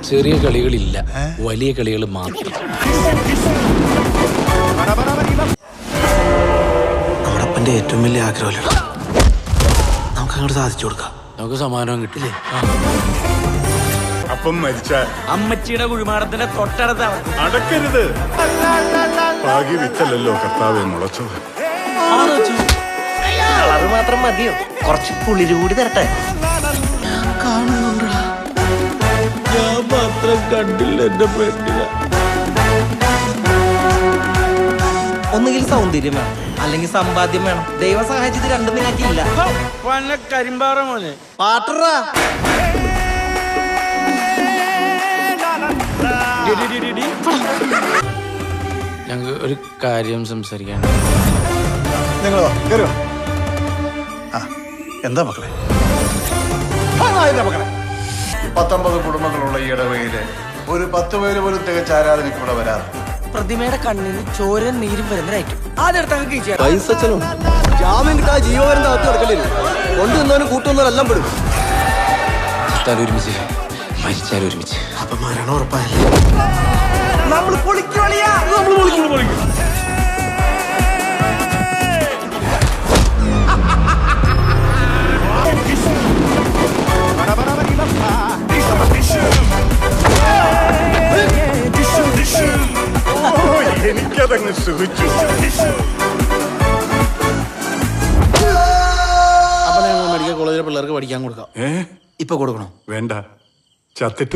ചെറിയ കളികളില്ല, വലിയ കളികൾ മാത്രം. നമ്മുടെ അപ്പന്റെ ഏറ്റവും വലിയ ആഗ്രഹമല്ല, നമുക്ക് അങ്ങോട്ട് സാധിച്ചു കൊടുക്കാം. നമുക്ക് സമ്മാനവും കിട്ടില്ലേ? അപ്പം മരിച്ച അമ്മച്ചിയുടെ കുഴിമാടത്തിന്റെ തൊട്ടടുത്താണ്. അടക്കരുത്. ഭാഗ്യ വിത്തല്ലോ കർത്താവെ മുളച്ചത്. കളറ് മാത്രം മതിയോ? കുറച്ച് പുളിര് കൂടി തരട്ടെ. ഞാൻ മാത്രം കണ്ടില്ല എന്റെ പെണ്ണിനെ. ഒന്നുകിൽ സൗന്ദര്യം വേണം, അല്ലെങ്കിൽ സമ്പാദ്യം വേണം. ദൈവം സഹായിച്ചത് രണ്ടും നിനക്കില്ല. കരിമ്പാറ മോനെ പാട്ടറാ. ഞങ്ങൾക്ക് ഒരു കാര്യം സംസാരിക്കാൻ. നിങ്ങളോ കയറിയോ? എന്താ മക്കളെ? മക്കളെ 19 കുടുംബങ്ങളുള്ള ഈ ഇടവകയിലെ ഒരു 10 പേര് പോലും തികച്ച ആരാധനയ്ക്ക് ഇവിടെ വരാറ്. പ്രതിമയുടെ കണ്ണിന് ചോരൻ നീരും വരുന്നതായിരിക്കും. ആദ്യം പൈസ ജാമ്യം കിട്ടാതെ ജീവപര്യന്ത അകത്ത് കിടക്കല്ലേ? കൊണ്ടുവന്നവനും കൂട്ടുവന്നവരെല്ലാം പെടും. ഒരുമിച്ച് മരിച്ചാലും ഒരുമിച്ച്. അപ്പൊ മരണം ഉറപ്പായല്ലേ? നമ്മൾ പൊളിക്കുവളിയാ. എനിക്കതങ്ങ് സുഖിച്ചു. അപ്പൊ ഞങ്ങൾ മെഡിക്കൽ കോളേജിലെ പിള്ളേർക്ക് പഠിക്കാൻ കൊടുക്കാം. ഇപ്പൊ കൊടുക്കണോ? വേണ്ട, ചത്തിട്ട്